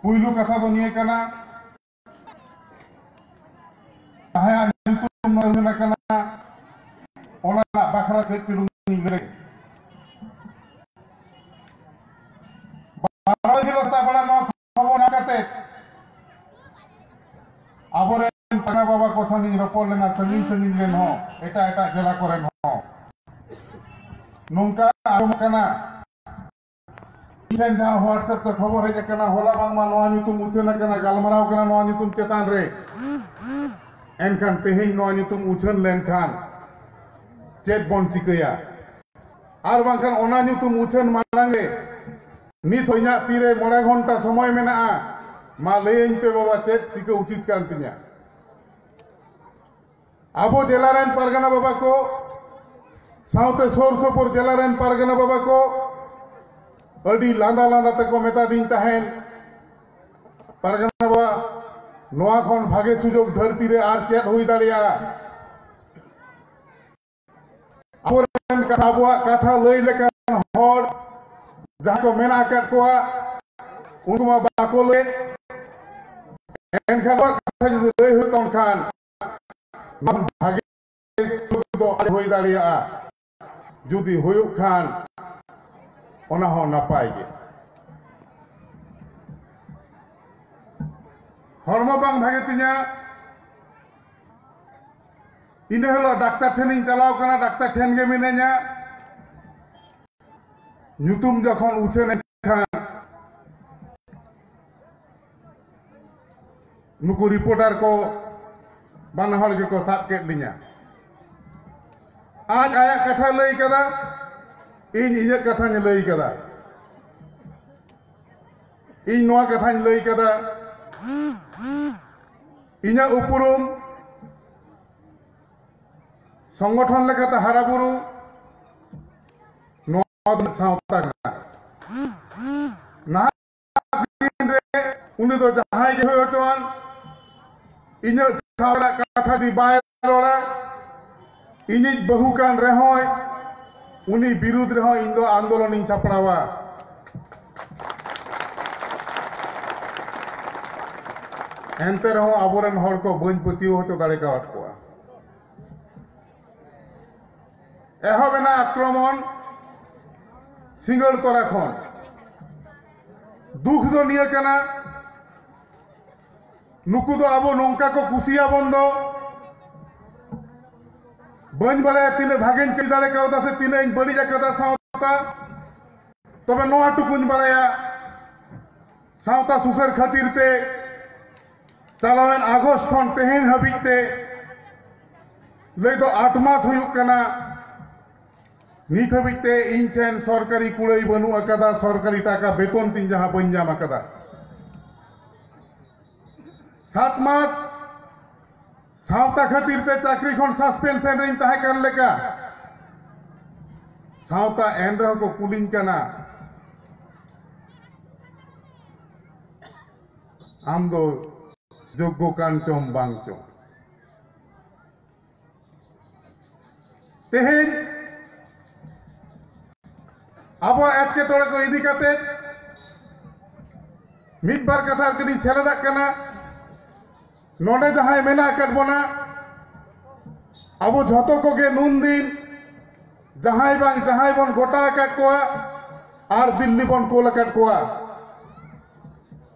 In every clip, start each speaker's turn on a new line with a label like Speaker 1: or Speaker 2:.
Speaker 1: पुइलू कथा दो निये कना जहां nyutum नजना कना ओना बाखरा के तिरुनी गरे बारो जिलता बड़ा न खबर ना कते आबोरेन टाका बाबा को संगी रपोर लेना संगी संगी लेन हो एटा एटा जिला करेन हो नोंका आम कना इधर जहां व्हाट्सएप तो खबर है कना होला बांगमा नवा nyutum उछन कना गालमराव कना नवा nyutum चेतान रे एनखान तेहेन नवा nyutum उछन लेनखान चेत बन चिकया आर बांखान ओना nyutum उछन मारांगे नित होइना तीरे 9 घंटा समय मेना मा लयन पे बाबा चेत चिका उचित कान तिया आबो जेलारेन पारगना बाबा को साउते सोर सोपुर जेलारेन पारगना बाबा को अडी लांदा लांदा तको मेता दिन तहेन पारगना बाबा नोआ खन भागे सुजोग धरती रे आर चेत हुई दाड़िया आबोरेन आबोआ कथा लई लेकान हर जहां को मेना काट कोआ उनमा बाको ले एनखान कथा जदि लई हुई तन खान भागे सुजोग दो हुई दाड़िया जुदी हुयुक खान ओना हो नापाय गे हरमो बांग भागे तिया इने हलो डाक्टर ठेनिं चलाव कना डाक्टर ठेन गे मिने냐 nyutum जखन उछेन खान नुकु रिपोर्टर को बान हर के को साब केट लिया आज आया कथा लई कदा इन इया कथा लई कदा इन नोआ कथा लई कदा इना उपरुम संगठन लेकाते हाराबुरु नोआ सावता ना दिन रे उनी दो जहाय गे होचन इना सावरा कथा दी बाय रोड़ा इनी बहु कान रेहोय उनी विरुद्ध रहो इन दो आंदोलन इन सपड़ावा एनते रहो आबोरेन हर को बन पतियो होचो दाड़े कावत कोआ एहबेना आक्रमण सिंगल तोरा खन दुख दो निये कना नुकु दो आबो नोंका को कुसिया बंदो बन बड़े तीने भागेन के दाड़े कावदा से तीने बड़ी जाकदा सावता तबे नोआ टुकुन बड़ाया सावता सुसर खातिर ते चालावेन आगस्ट खन तेहेन हबिते लई दो 8 मास हुयुक कना नित हबिते इन ठेन सरकारी कुड़ाई बनु अकदा सरकारी टाका बेतन तीन जहां बन जाम अकदा 7 मास सावता खातिर ते चाकरी खन सस्पेंशन रेन तहे कान लेका सावता एन रह को कुलिन कना आम दो जोग्गो कान चोम बांग चो तेहेन अब एटके तोड़े को इदी काते मिद बार कथा कदी सेलेदा कना नोडे जहां मेना कट बना अब झतो को गे नुन दिन जहां बन गोटा काट कोआ और दिल्ली बन कोल काट कोआ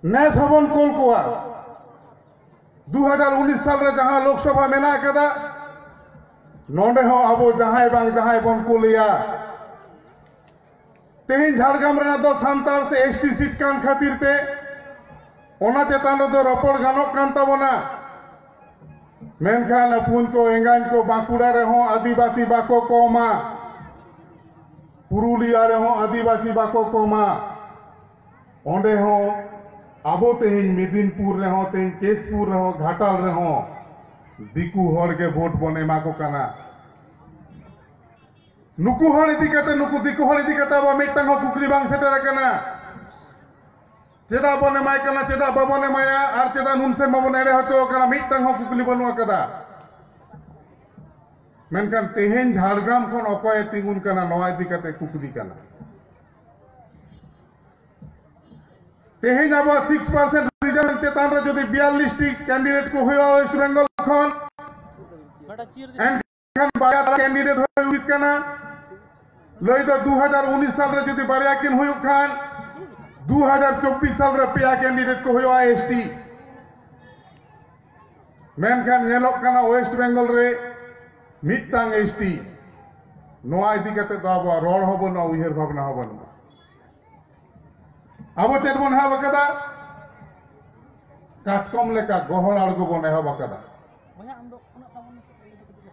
Speaker 1: नेस हबन कोल कोआ 2019 साल रे जहां लोकसभा मेना कदा नोडे हो अब जहां बन कोलिया तेहिन झारग्राम रेना दो सांतार से एसटी सीट कान खातिर ते ओना चेतान दो रपड़ गानोक कान ताबोना मेनखान अपुन को एंगान को बांकुड़ा रहो आदिवासी बाको कोमा पुरुलिया रहो आदिवासी बाको कोमा ओंडे हो आबो तेहिन मेदिनीपुर रहो तेहिन केशपुर रहो घाटाल रहो दिकू हर के वोट बन एमा को काना नुकु हर इदी कते नुकु दिकू हर इदी कते बा मिटटांग हो कुकली बांग सेटर कना चेदा बने माय कना चेदा बाबने माया आर चेदा नुनसे मबन एड़े होचो कना मिटटांग हो कुकली बनु अकदा मेनखान तेहेन झारग्राम खन अकय तिंगुन कना नवा इदी कते कुकली कना तेहें अब 6% रिजर्व चेतान रे जदि 42 कैंडिडेट को हुआ वेस्ट बेंगल खन एनखान बाया कैंडिडेट होय उचित कना लई दो 2019 साल रे जदि बारिया किन हुई खान 2024 साल रे पेया कैंडिडेट को हुआ एसटी मेनखान नेलोक कना वेस्ट बेंगल रे मिटटांग एसटी नोआ इदी कते दो अब रोड होबन उयहर भावना होबन अब चेद बन हाब कदा काटकम लेका गहर आड़गो बन एहब कदा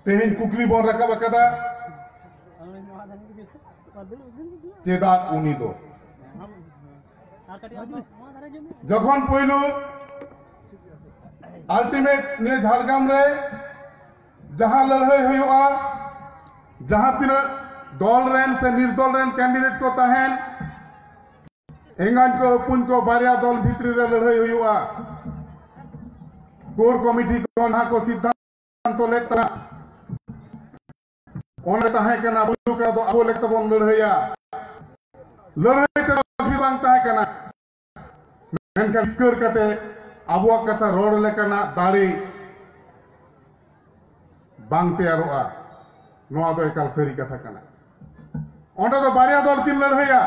Speaker 1: तेहें कुकली बन रकब कदा चेदा उनी दो जखन पहलू अल्टीमेट ने झारग्राम रे जहां लड़ाई हुआ जहां तीन दल रेन से निर्दल रेन कैंडिडेट को तहन एंगान को पुन को बारिया दल भित्री रे लड़ाई हुआ कोर कमिटी को ना को सिद्धांत लेता ओने तहे कना बुलु का दो आबो लेत बन लड़ाईया लड़ाई ते भी बांग तहे कना मेनखान कर कते आबो कथा रोड लेकना दाड़ी बांग तैयारोआ नोआ दो एकाल सरी कथा कना ओंडे दो बारिया दल किन लड़ाईया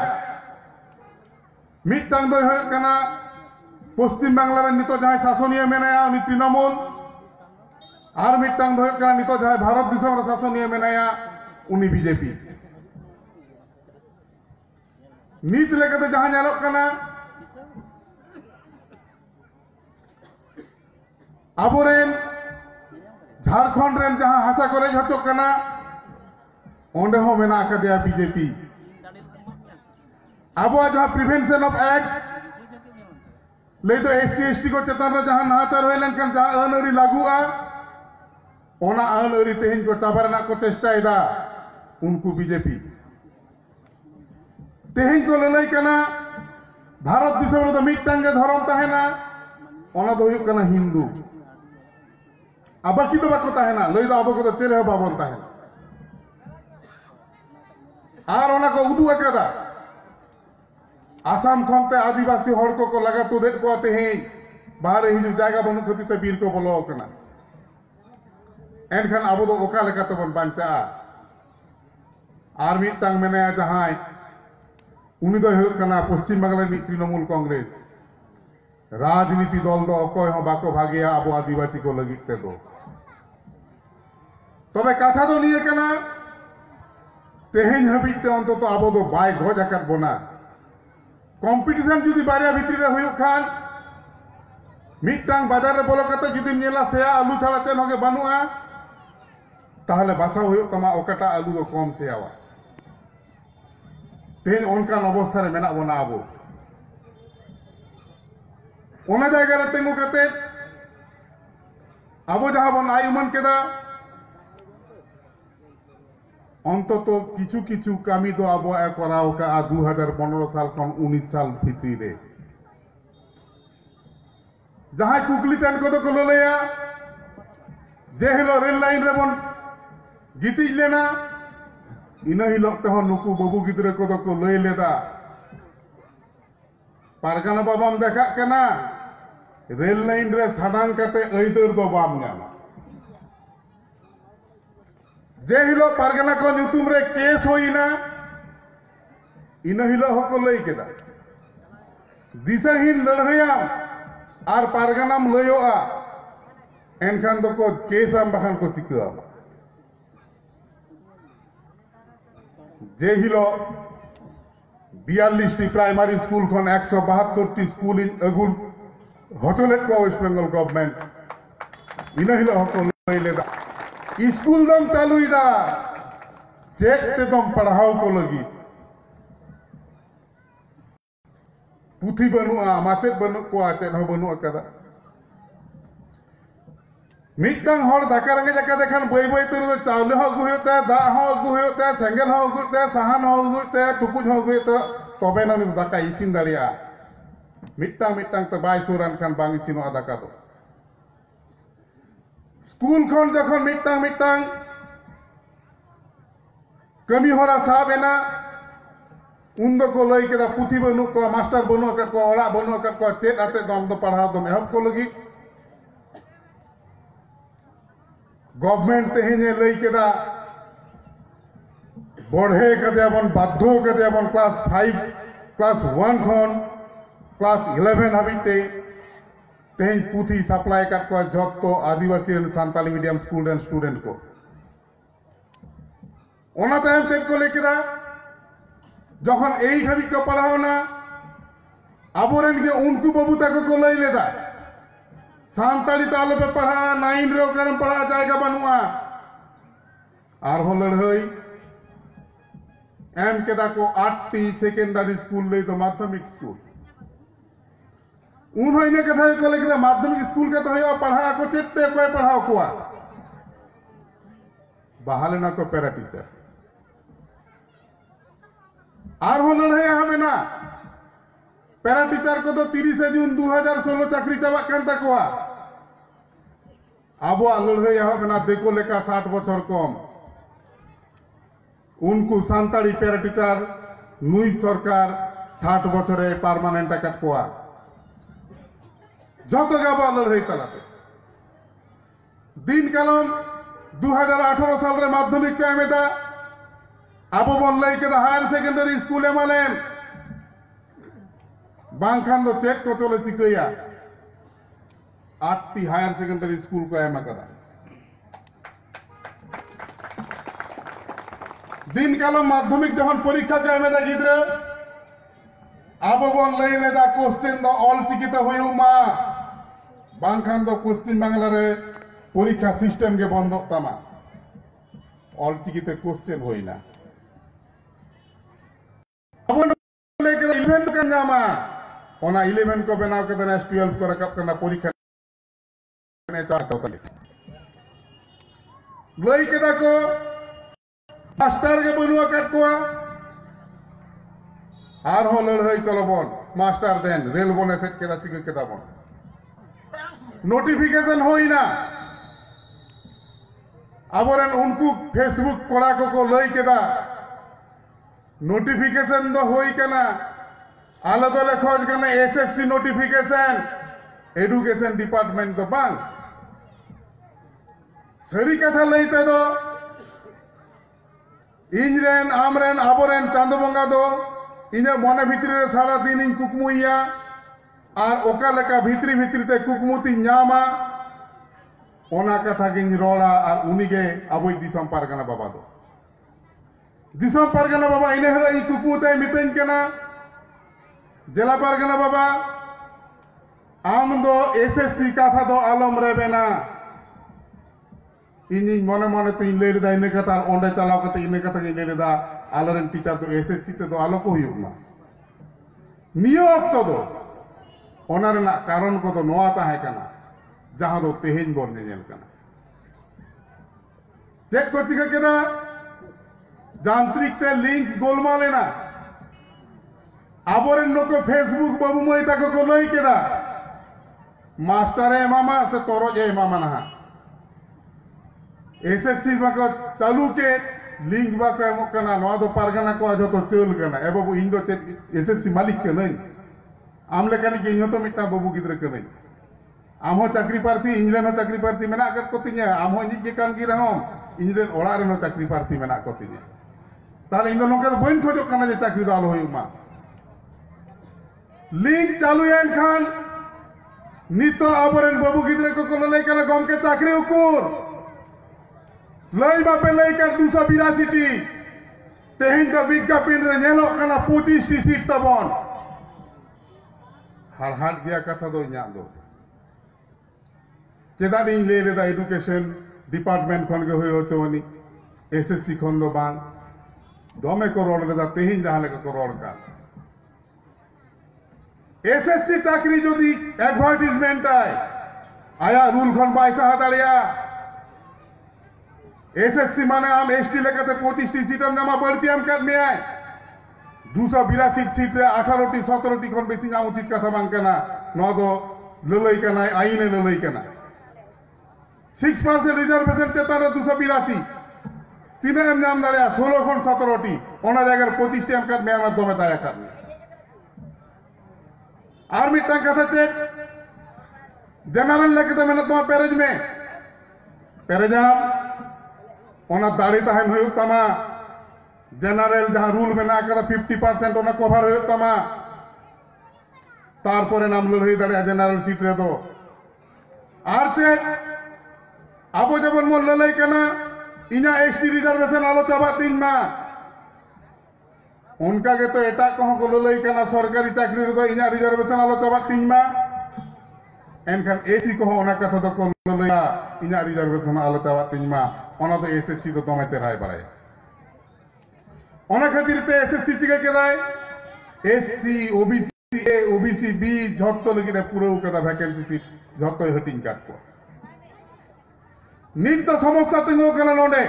Speaker 1: मिटटांग दो होय कना पश्चिम बांगला रे नितो जहां शासनीय मेनाया उनी तृणमूल और मिटटांग दो होय कना नितो जहां भारत दिसम रे शासनीय मेनाया उनी बीजेपी नीत लेकते जहां नेलोक कना आबोरेन झारखंड रेन जहां हासा करे हचो कना ओंडे हो मेना कदिया बीजेपी अब जहां प्रिवेंशन ऑफ एक्ट ले तो एससी एसटी को चेतान रे जहां नाहाचार होय लेनखान जहां अनअरी लागुआ ओना अनअरी तेहें को चाबारना को चेष्टायदा उनको बीजेपी तेहें को ललई कना भारत दिसम रे मिटटांगे धर्म तहेना ओना दो हुयुग कना हिंदू अब बाकी तो बाको तहेना लई दो अब को तो चेले बाबन तहेना आर ओना को उदु अकदा आसाम खनते आदिवासी हड़ को लगा तो देख को तेहें बाहर हिजु जायगा बनु खती ते बीर को बोलो कना एनखान अब दो ओका लेका तबन बांचा आर मिटटांग मेनाया जहां उनी दो हुयुग कना पश्चिम बांगला नि तृणमूल कांग्रेस राजनीति दल दो अकय हो बाको भागिया अब आदिवासी को लगिते दो तबे कथा दो निये कना तेहें हबिते अंतत अब दो बाय गज आकात बना कम्पिटिशन जुदी बारिया भित्री रे हुयुग खान मिटटांग बाजार रे बोलो कते जुदी नेला सेया आलू छाड़ा चेन होगे बानुआ ताहले बाछा हुयुग तमा ओकाटा आलू दो कम सेयावा तेहें ओनकान अवस्था रे मेना बना आबो ओना जायगा रे तेंगु कते आबो जहां बन आयुमान केदा अंतत किछु किछु कामी दो अब कराओ का 2015 साल खन 19 साल भित्री रे जहां कुकली तेन को तो ललैया जे हिलो रेल लाइन रे बन गीति लेना इना हिलो ते नुकु बाबू गिद्रे को तो लई लेदा पारगाना बाबाम देखा कना रेल लाइन रे साडान कते अइदर दो बाम नामा जे हिलो पारगाना को नुतुम रे केस होइना इना हिलो हको लई केदा दिशाहीन लड़हैया और पारगानाम लयोआ एनखान दो को केसम बखान को चिका जे हिलो 42 प्राइमारी स्कूल खन 172 स्कूल इन अगुल हचलेट को वेस्ट बेंगल गवर्नमेंट इना हिलो हको लई लेदा स्कूल दम चालू इदा चेक ते दम पढ़ाओ को लगी पुथी बनुआ माचेत बनु को चेन हो बनु कदा मिटटांग हर दाका रंगे जका देखान बई बई तुर दो चावले हो अगु होते दा हो अगु होते सेंगेल हो अगु होते साहान हो अगु होते टुकुज हो अगु होते तबे ना दाका इसिन दाड़िया मिटटांग मिटटांग तो बाय सुरान खान बांग इसिनो दाका दो स्कूल खन जखन मिटटांग मिटटांग कमी होरा साब एना उन को लई केदा पुथी बनू को मास्टर बनू अकद को ओड़ा बनू अकद को चेत आते दम दो पढ़ाओ दम एहब को लगी गवर्नमेंट तेहेने लई केदा बढ़े कदेबन बाध्य कदेबन क्लास 5 क्लास 1 खन क्लास 11 हाबिते तेहेन पुथी सप्लाई कर को जत्तो Adivasi and Santali medium school and student को ओना तायम चेक को लेकेदा जखन 8 हाबि को पढ़ाओ ना आबोरेन के उनको बाबू तक को लई लेदा सान्ताली तो आलो पे पढ़ा 9 रे ओकरम पढ़ा जाएगा बनुआ आर हो लड़हई एम केदा को 8टी सेकेंडरी स्कूल ले तो माध्यमिक स्कूल उन होइने कथा को लेके माध्यमिक स्कूल के तो हो पढ़ा को चेते कोई पढ़ाओ कोआ बहाले ना को पैरा टीचर आर हो लड़ाई हमें ना पैरा टीचर को तो 30 जून 2016 चाकरी चाबा कान तकवा अब लड़ाई हमें ना देखो लेका 60 बछर कम उनको सान्ताली पैरा टीचर नुई सरकार 60 बछरे पार्मानेंट आकात कोआ जत गाबा लड़ाई तलाते दिन कालम 2018 साल रे माध्यमिक को एमेदा आबो बन लई के हायर सेकेंडरी स्कूल एमालेन बांखान दो चेक को चले चिकैया 8टी हायर सेकेंडरी स्कूल को एमा कदा दिन कालम माध्यमिक जखन परीक्षा को एमेदा गिद्रे आबो बन लई लेदा क्वेश्चन दो ऑल चिकिता हुयु मा बांखान दो क्वेश्चन बांग्ला रे परीक्षा सिस्टम के बंद तमा ऑल चिकिते क्वेश्चन होइना अब लेके 11 का नामा ओना 11 को बनाव के देना 12 को रकब करना परीक्षा ने चाहता होता लई के को मास्टर के बनुआ काट को आर हो लड़ाई चलो बन मास्टर देन रेल बने सेट के दाती के दा बन नोटिफिकेशन होई ना आबोरेन उनको फेसबुक कोड़ा को लई के दा नोटिफिकेशन दो होई कना आलो दले खोज कना एसएससी नोटिफिकेशन एडुकेशन डिपार्टमेंट तो बांग सरी कथा लईते दो इंजरेन आमरेन आबोरेन चांदो बंगा दो इने मने भितरी रे सारा दिन इन कुकमुइया और ओका लेका भितरी भितरी ते कुकमुती न्यामा ओना कथा गिन रोड़ा और उनिगे अबोई दिसम पारगना बाबा दो दिसम पारगना बाबा इने हला इ कुकमुते मितेन केना जिला पारगना बाबा आम दो एसएससी कथा दो आलम रेबेना इनी मने मने ते इन लेदा इने कथा ओंडे चलाव कते इने कथा गिन लेदा आलरेन टीचर तो एसएससी ते दो आलो को हुयुमा नियो अक्तो दो ओनार ना कारण को तो नोआ ताहे कना जहां दो तेहेन बोल ने जेल कना चेक को चिका केदा जांत्रिक ते लिंक गोलमाल ना आबोरेन नको फेसबुक बाबू मई ताको को लई केदा मास्टर ए मामा से तोरो जे मामा ना एसएससी बाको चालू के लिंक बाको एमो कना नोआ दो पारगना को आजो तो चल कना ए बाबू इन दो चेक एसएससी मालिक के नहीं आम लेकानी के इहो तो मिटा बाबू गिद्रे के नहीं आम हो चाकरी प्रार्थी इंजरेन हो चाकरी प्रार्थी मेना कर को तिnya आम हो निजे कान गी रहम इंजरेन ओड़ा रे हो चाकरी प्रार्थी मेना को तिnya ताले इन दोनों के तो बइन खोजो कना जे चाकरी दाल होई मा लिंक चालू एन खान नितो आबरेन बाबू गिद्रे को लई कना गम के चाकरी उकुर लई बापे लई कर 282 टी तेहिन तो विज्ञापन रे नेलो कना 25 टी सीट तबन हाट गया कथा दो इना दो चेदा दिन ले लेदा एडुकेशन डिपार्टमेंट खन के होयो चोनी एसएससी खन दो बांग दमे को रोड लेदा तेहिन जहां लेका को रोड का एसएससी चाकरी जदि एडवर्टाइजमेंट आया रूल खन बाइसा हटाड़िया एसएससी माने आम एसटी लेकाते 25 टी सीट जमा बढ़ती हम कर में आए 282 सीट रे 18 टी 17 टी खन बेसी नाम उचित कथा बांग कना न दो ललई कना आईने ललई कना 6% रिजर्वेशन चेतान 282 तीना एम नाम दाड़े 16 खन 17टी ओना जगह 25 टी एम कर मेरा दमे दाया कर और मिट्टां कथा चेक जनरल लेके तो मैंने तुम्हारा पेरेज में पेरेजाम ओना दाड़ी तहन हुई तमा जनरल जहां रूल में ना कर 50% ओना कवर हुई तमा तारपरे नाम लड़ाई दाड़े जनरल सीट रे तो आर चेक आबो जबन मन लड़ाई करना इना एसटी रिजर्वेशन आलो चाबा तीन मा उनका के तो एटा कहो को लड़ाई करना सरकारी चाकरी रे तो इना रिजर्वेशन आलो चाबा तीन मा एनखान एसी कहो ओना कथा तो को लड़ाई इना रिजर्वेशन आलो चाबा तीन मा ओना तो एसएससी तो दमे चेराय बाड़ाय ओना खातिर ते एसएससी चिके केदाय SC OBC A OBC B झट्ट लगी पुरो कदा वैकेंसी सीट झट्ट हटिंग काट को नित तो समस्या तिंगो कना नोडे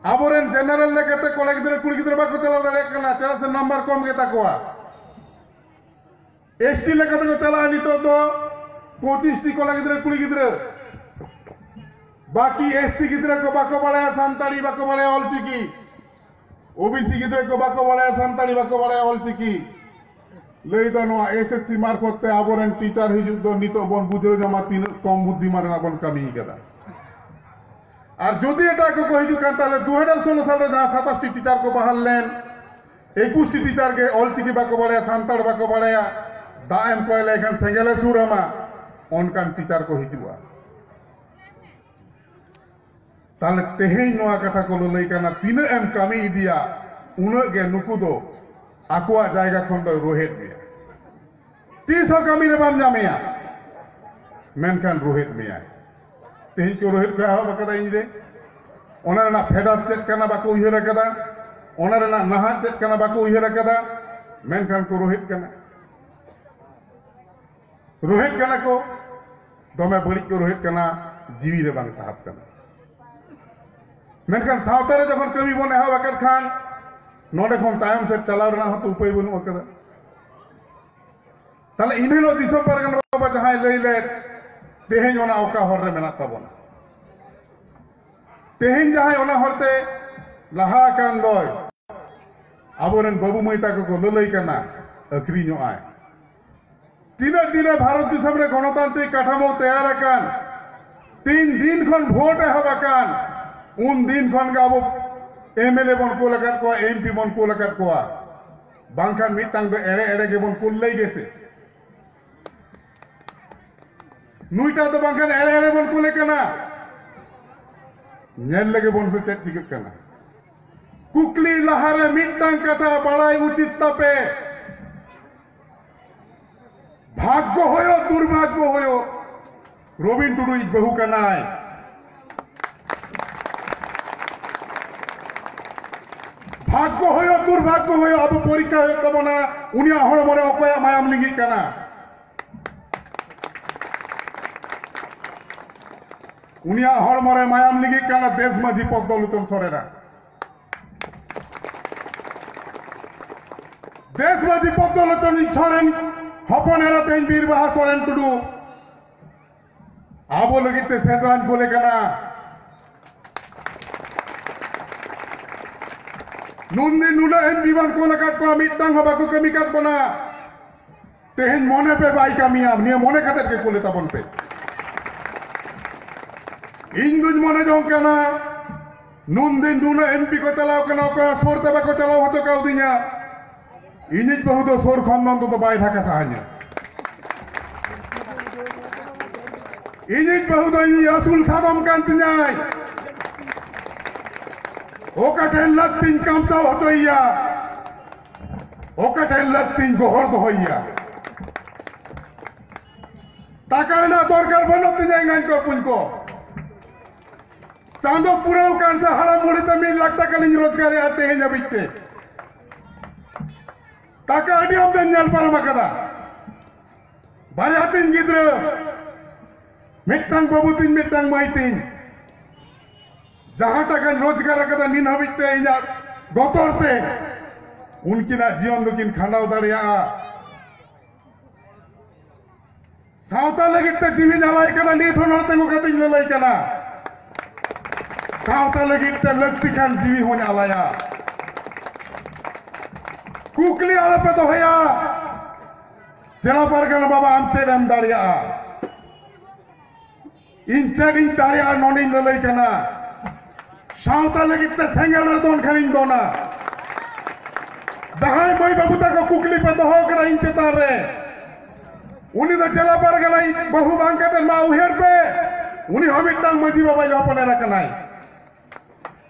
Speaker 1: आबोरेन जनरल लेकेते कोड़ा गिदरे कुड़ी गिदरे बाको चला दाड़े कना चला से नंबर कम गेता कोआ एसटी लेकेते को चला नितो तो 25 टी कोड़ा गिदरे कुड़ी गिदरे बाकी एससी गिदरे को बाको बाड़ाया सान्ताड़ी बाको बाड़ाया ऑलचिकी ओबीसी गिदरे को बाको बाड़ाया सान्ताड़ी बाको बाड़ाया ऑलचिकी लई दा नोआ एसएससी मार्फते आबोरेन टीचार हिजुग दो नितो बन बुझे जमा तीन कम बुद्धिमान बन कमी केदा और जदि एटा को हिजुग कान ताले 2016 साल जहां 27 टी टीचार को बहाल लेन 21 टी टीचार के ऑलचिकी बाको बाड़ाया सान्ताड़ बाको बाड़ाया दा एम कोयले एखान सेंगेले सुरमा ओनकान टीचार को हिजुआ ताले तेहेन नोआ कथा को लई काना तीन एम कमी इदिया उन गे नुकु दो आकुआ जायगा खन दो रोहेट में तीस कमी रे बाम जामिया मेनखान रोहेट में आए तेहेन को रोहेट का हो बकदा इन रे ओना ना फेडा चेक करना बाको उयहर कदा ओना रे ना नहा चेक करना बाको उयहर कदा मेनखान को रोहेट करना को दमे बड़ी को रोहेट करना जीवी रे बांग साहब करना मेनखान सावता रे जखन कमी बन एहा वकत खान नोडे खन तायम से चलाव रना हो तो उपाय बनु अकदा ताले इनहिलो दिसो परगन बाबा जहां लई ले तेहेन ओना ओका हर रे मेना तबना तेहेन जहां ओना हरते लहा कान लय आबोरेन बाबू मैता को ललई कना अक्री नो आय तीना दिने भारत दिसम रे गणतांत्रिक काठामो तैयार अकान 3 दिन खन भोट एहा कान उन दिन खन गा अब एमएलए बन को लगा को एमपी बन को लगा को बांखान मिटांग दो एड़े एड़े के बन कुल लई गेसे नुइटा तो बांखान एड़े एड़े बन को लेकना नेल लगे बन से चेक चिक कना कुकली लहारे मिटांग कथा बड़ाई उचित तपे भाग्य होयो दुर्भाग्य होयो रवीन टुडू इज बहु कनाय भाग्य होयो दुर्भाग्य होयो अब परीक्षा हो तबना उनिया हड़ मरे अकया मायाम लिंगी कना उनिया हड़ मरे मायाम लिंगी कना देश माझी पद्दलुतन सरेना देश माझी पद्दलुतन सरेन हपनेरा तेन बीर बाहा सरेन टुडू आबो लगिते सेदरान बोले कना नुन्दी नुना एमपी बन को लकाट को मिटांग हबा को कमी काट बना तेहेन मने पे बाई कामियाम निये मने खातिर के कोले तबन पे इन दुज मने जो कना नुन्दी नुना एमपी को चलाओ कना को सोर तबा को चलाओ हचो काउ दिया इनिज बहु तो सोर खन्नन तो बाई ढाका साहान्या इनिज बहु तो इनि असुल सादम कांतिनाय ओकाठेन लगतीन कामसाव हतोइया ओकाठेन लगतीन गोहर दोहइया टाका ना दरकार बनती जाएंगे इनको पुनको चांदो पूरा कान से हरा मुड़ी तो 1 लाख टाका लिंग रोजगार आते हैं जबिते टाका अड़ी हम दिन नल पर मकदा बारियातिन गिद्र मिट्टांग बाबूतिन मिट्टांग माइतिन जहां तक रोजगार कदा निन हबिते इना गतरते उनकिना जीवन दुकिन खांडाव दाड़िया सावता लगिते जीवी नालाय कना नीत होनर तेंगो कतिन ललई कना सावता लगित ते लगती खान जीवी होने आलाया कुकली आले पे तो है जिला परगना बाबा आमचे रम दाड़िया इंचेड इन दाड़िया नोनी ललई कना सावता लगित ते सेंगल रे दोन खानिन दोना जहां मई बाबू तक कुकली पे तो हो कना इंचे तारे उन्हीं तो जिला परगना बहु बांके मा उहेर पे उन्हीं हमिटांग मजी बाबा हपने रखनाई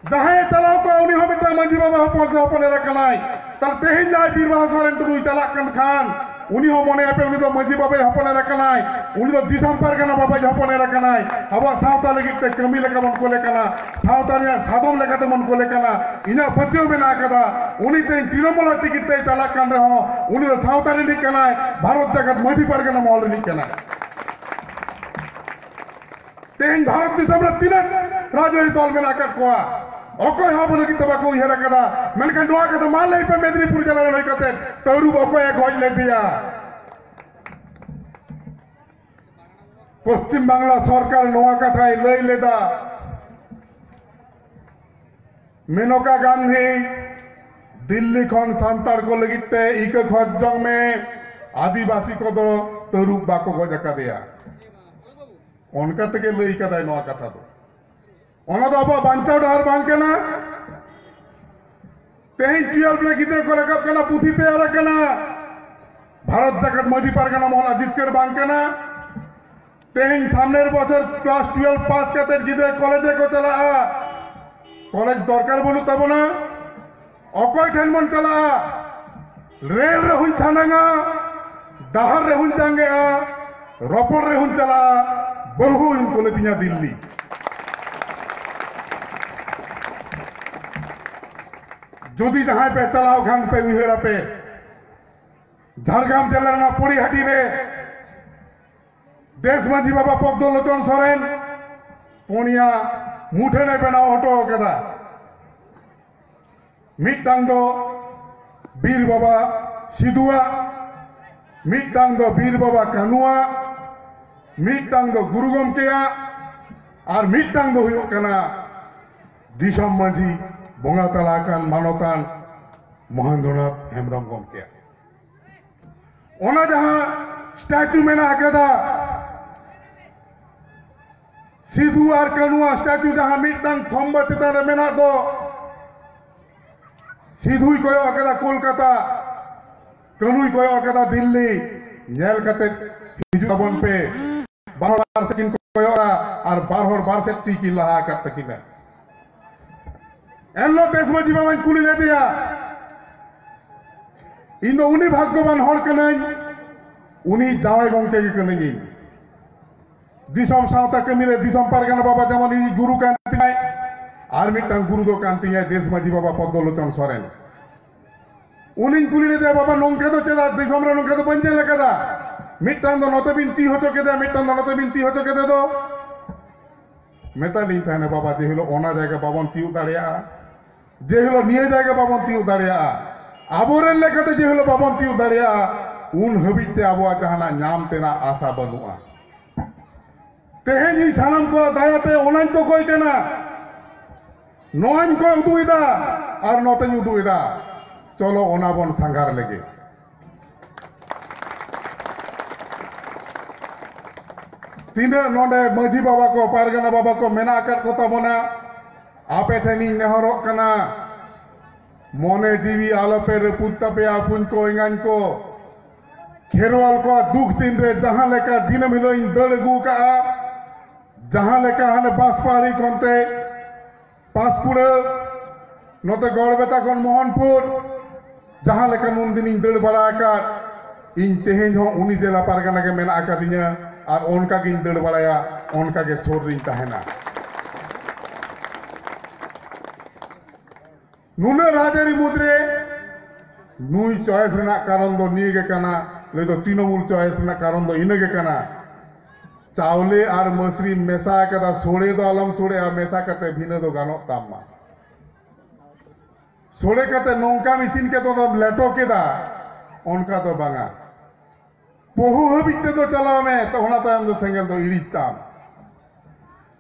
Speaker 1: जहां चलाव को उन्हीं हमिटांग मजी बाबा हपने रखनाई तर तेहिन जाय पीर बाहा सोरेन तुनुई चलाक खान उन्हीं हो मने पे उन्हीं तो मजी बाबा हपने रखनाई उन्हीं तो दिसम परगना बाबा हपने रखनाई अब सावता लगित ते कमी लेका मन को लेकना सावता रे सादम लेका ते मन को लेकना इना पत्यो में ना कदा उन्हीं ते तृणमूल टिकट ते चलाक कान रहो उन्हीं तो सावता रे लिखना भारत जगत मजी परगना मॉल लिखना तेहिन भारत दिसम रे तीन राजनीति दल में नाकर कोआ ओकोय हाबो लगी तबाको हेरा कदा मेनका नोआ कदा मान लई पे मेदिनीपुर जिला रे कते तौरु ओकोय गज ले दिया पश्चिम बांग्ला सरकार नोआ कथाय लई लेदा मेनका गांधी दिल्ली खन सांतार को लगिते इक खजंग में आदिवासी को दो तौरु बाको गज का दिया उनका तक लई कदा नोआ कथा दो ओना तो अब बांचाव डहर बांग के ना तेहिन ट्वेल्व रे गिदे को रकब कना पुथी तैयार कना भारत जगत मजी परगना मोहला जितकर बांग के ना तेहिन सामने बছর क्लास 12 पास करते गिदे कॉलेज को चला कॉलेज दरकार बोलू तब ना अकय ठेनमन चला रेल रे हुन छानांगा दाहर रे हुन जांगे रपड़ रे हुन चला बहु इन कोले दिया दिल्ली যদি जहां पे चलाओ खान पे उहेरा पे झारग्राम जिला ना पड़ीहाटी रे देश माझी बाबा पद्मलोचन सोरेन पुनिया मुठे ने बनाओ हटो कदा मिटांग दो बीर बाबा सिधुआ मिटांग दो बीर बाबा कानुआ मिटांग दो गुरु गमकेया और मिटांग दो हुयो कना दिसम माझी बोंगा तलाकान मानवतान महेंद्रनाथ हेम्ब्रम गमके ओना जहां स्टैचू में ना कदा सिधु और कनुआ स्टैचू जहां मिटांग थम्बा चितान मेना दो सिधुई कोयो कदा कोलकाता कनुई कोयो कदा दिल्ली नेल कते हिजु बन पे बार से किन कोयो और बार से टीकी लहा करते किना एनलो देश में जीवा कुली ले दिया इन दो उन्हीं भाग्यवान हर कनाई उन्हीं जावे गंके के कनेगी दिसम सावता कमिरे दिसम परगना बाबा जेमन इनी गुरु कांति है आर मिटांग गुरु दो कांति है देश माझी बाबा पद्मलोचन सोरेन उन्हीं कुली ले दिया बाबा नोंके दो चेदा दिसम रे नोंके दो पंजे लेकदा मिटांग दो नते बिनती हो चके दे मिटांग दो नते बिनती हो चके दे दो मेता दी थाने बाबा जे हलो ओना जायगा बाबन ती उतारिया जे हलो निये जायगा बाबन ती उतारिया आबोरेन लेकते जे हलो बाबन ती उतारिया उन हबिते आबोआ जहाना नाम तेना आशा बनुआ तेहेन ही सानम को दायाते ओनान तो कोई केना नोन को उदुइदा और नते उदुइदा चलो ओना बन सांगार लेगे तीन नोंडे मजी बाबा को पारगना बाबा को मेना कर को तबना आपे ठेनी नेहरो कना मोने जीवी आलोपे रेपुत्ता पे आपुन को इंगान को खेरवाल को दुख दिन रे जहां लेका दिन मिलो इन दड़ गु का जहां लेका हने बांसपाड़ी कोनते पासपुर नोते गौड़बेता कोन मोहनपुर जहां लेका नुन दिन इन दड़ बड़ा का इन तेहेन हो उनी जिला पारगना के मेना का दिया और उनका गिन दड़ बड़ाया उनका के सोर रिंग तहना नुने राजारी मुद्रे नुई चॉइस रेना कारण दो निये के कना ले दो तृणमूल चॉइस रेना कारण दो इने के कना चावले और मसरी मेसा कदा सोड़े दो आलम सोड़े आ मेसा कते भिने दो गानो तामा सोड़े कते नौका मिसिन के तो लेटो केदा उनका तो बांगा बहु हबिते तो चलाओ में तो होना तो हम तो सेंगल तो इरिस्ताम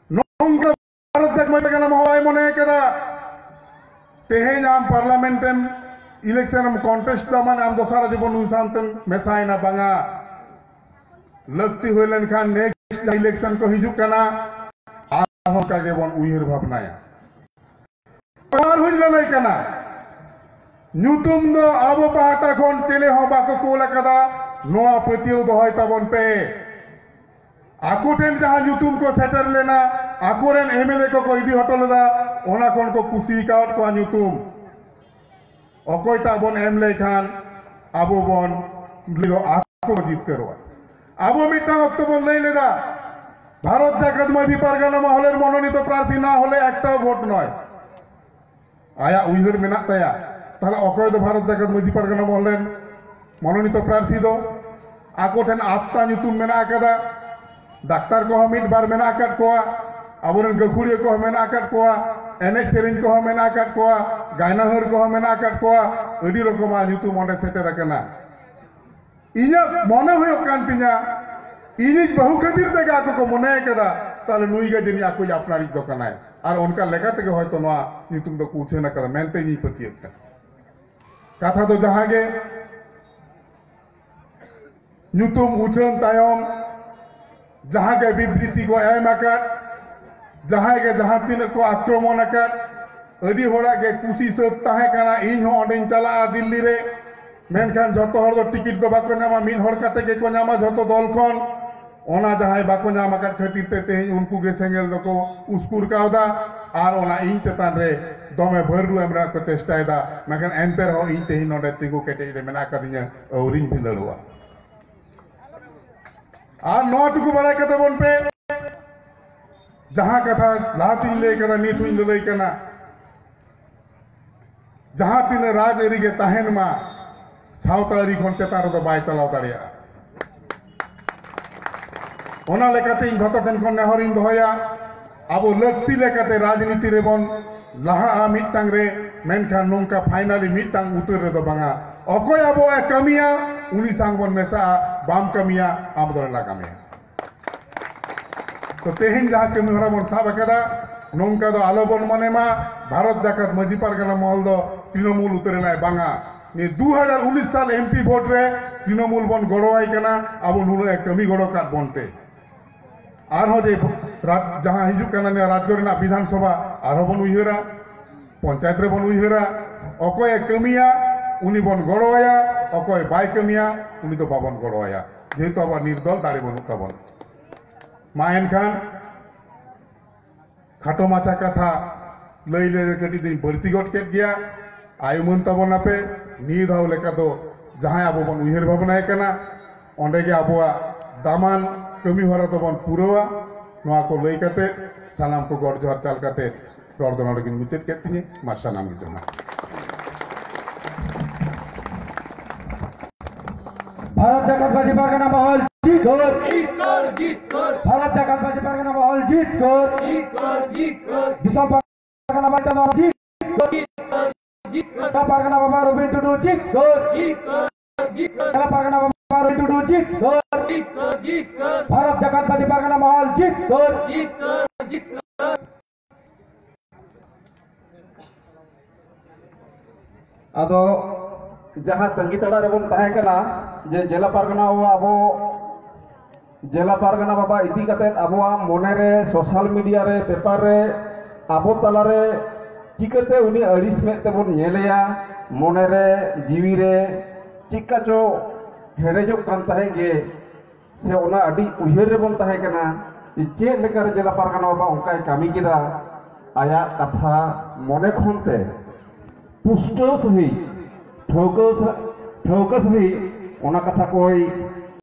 Speaker 1: नौका भारत मध्य का नाम हवाई मने कदा तेहें आम पार्लियामेंट इलेक्शन कॉन्टेस्ट दामान आम दोसारा जीवन उनसानतन मेसाइना बांगा लगती हुए लेनखान नेक्स्ट इलेक्शन को हिजुक कना आहों का गेबन उइहर भावनाया और हुई ललाई कना ᱧᱩᱛᱩᱢ ᱫᱚ ᱟᱵᱚ ᱯᱟᱦᱴᱟ ᱠᱷᱚᱱ ᱪᱮᱞᱮ ᱦᱚᱸ ᱵᱟᱠᱚ ᱠᱳᱞ ᱟᱠᱟᱫᱟ ᱱᱚᱣᱟ ᱯᱟᱹᱛᱭᱟᱹᱣ ᱫᱚᱦᱚᱭ ᱛᱟᱵᱚᱱ ᱯᱮ ᱟᱠᱚ ᱴᱷᱮᱱ ᱡᱟᱦᱟᱸ ᱧᱩᱛᱩᱢ ᱠᱚ ᱥᱮᱴᱮᱨ ᱞᱮᱱᱟ ᱟᱠᱚᱨᱮᱱ ᱮᱢᱮᱞᱮ ᱠᱚᱠᱚ ᱤᱫᱤ ᱦᱚᱴᱚ ᱞᱮᱫᱟ ᱚᱱᱟ ᱠᱷᱚᱱ ᱠᱚ ᱠᱩᱥᱤ ᱟᱠᱟᱫ ᱠᱚᱣᱟ ᱧᱩᱛᱩᱢ ᱚᱠᱚᱭᱴᱟᱜ ᱵᱚᱱ ᱮᱢ ᱞᱮᱠᱷᱟᱱ ᱟᱵᱚ ᱵᱚᱱ ᱟᱠᱚ ᱡᱤᱛᱠᱟᱹᱨᱚᱜᱼᱟ ᱟᱵᱚ ᱢᱤᱫᱴᱟᱝ ᱚᱠᱛᱚ ᱵᱚᱱ ᱞᱟᱹᱭ ᱞᱮᱫᱟ ভারত জাকাত মাঝি পারগানা মহলের মনোনীত প্রার্থী না হলে একটাও ভোট নয় আয়া উইহার মেনাক তায়া তাহলে অকয় তো ভারত জাকাত মাঝি পারগানা মহলের মনোনীত প্রার্থী দো আকো ঠেন 8টা নিতুম মেনা আকাদা ডাক্তার কহ মিটবার মেনা আকাদ কোয়া আবরেন গখুড়িয়া কহ মেনা আকাদ কোয়া এনেক সেরিং কহ মেনা আকাদ কোয়া গায়নাহর কহ মেনা আকাদ কোয়া আডি রকমা নিতুম অন্ডে সেটের আকানা ইয়া মনে হয়ক কান তিনা ইনি বহু খাতির থেকে আকো কো মনে করা তাহলে নুইগা জেনি আকো আপনারই দোকানায় আর ওনকা লেখা থেকে হয়তো নোয়া নিতুম তো কুছে না করা মেনতে নি পতিয়ক কথা তো জাহাগে নিতুম উছন তায়ম জাহাগে বিবৃতি কো এম আকার জাহাগে জাহা তিন কো আক্রমণ আকার আদি হড়া গে কুসি সত তাহে কানা ইন হো অন্ডেন চালা দিল্লি রে মেনখান যত হড় দো টিকিট দো বাকো নামা মিন হড় কাতে গে কো নামা যত দল খন ओना जहां बाको नाम आकार खातिर ते तेज उनको गे सेंगेल दको उसकुर कावदा और ओना इन चतान रे दमे भररु एमरा को चेष्टायदा मखन एंटर हो इन तेही नोडे तिगु केटे रे मेना कदिया औरिन भिलड़वा आ नोटुकु बड़ा कते बन पे जहां कथा लातिन ले करा नीथुन लई कना जहां तिन राज एरी गे ताहेन मा सावतारी खन चतार दो बाय चलाव दाड़िया ओना लेकाते इन झतो ठेन खन नेहरिन दोहया अब लक्ति लेकाते राजनीति रे बन लाहा मिटटांग रे मेनखान नोंका फाइनाली मिटटांग उतर रे दो बांगा अकोय अबो ए कमिया उनी सांग बन मेसा बाम कमिया आम दो ला कमिया तो तेहिन जहा कमी हरा बन साब कदा नोंका दो आलो बन मने मा भारत जाकात माजी पारगाना महल दो तृणमूल उतरे नाय बांगा ने 2019 साल एमपी भोट रे तृणमूल बन गड़ोआई कना अब नुनो एक कमी गड़ो काट बनते आरो जे जहां हिजुक कना ने राज्य रेना विधानसभा आरो बन उइहरा पंचायत रे बन उइहरा अकोय कमिया उनी बन गड़ोआया अकोय बाय कमिया उनी तो बाबन गड़ोआया जेहेतु अब निर्दल दाड़े बनु ताबन मा एनखान खाटो माछा कथा लई ले कटी दिन बर्ती गट केट गया आयुमन ताबन आपे नी धाव लेका दो जहां अब बन उइहर भावनाय कना ओंडे गे आबोआ दामान कमी हरा तो बन पुरवा नोआ को लई कते सालाम को गड़ जोहर चाल कते रड़ दो नड़गिन मुचेत केतिनी माशा नाम की जना
Speaker 2: भारत जाकात माजी पारगाना महल जीत कर भारत जाकात माजी पारगाना महल जीत कर दिसम पारगाना बाटा जीत कर पारगाना बाबा रोबिन टुडू जीत कर कला पारगाना बाबा रोबिन टुडू जीत कर भारत जाकात माजी पारगाना महल जीत कर आदो जहां तंगी तड़ा रे बन ताहे कना जे जिला पारगाना आबो जिला पारगाना बाबा इदी कते आबो मने रे सोशल मीडिया रे पेपर रे आबो तला रे चिकते उनी अड़िस में ते बन नेलेया मने रे जीवी रे चिका चो हेरेजो कान ताहे गे से ओना अडी उहेर रे बन ताहे कना जे लेकर जिला पारगाना बाबा उनका कामी किदा आया कथा मने खनते पुष्टो सही ठोकस भी ओना कथा कोई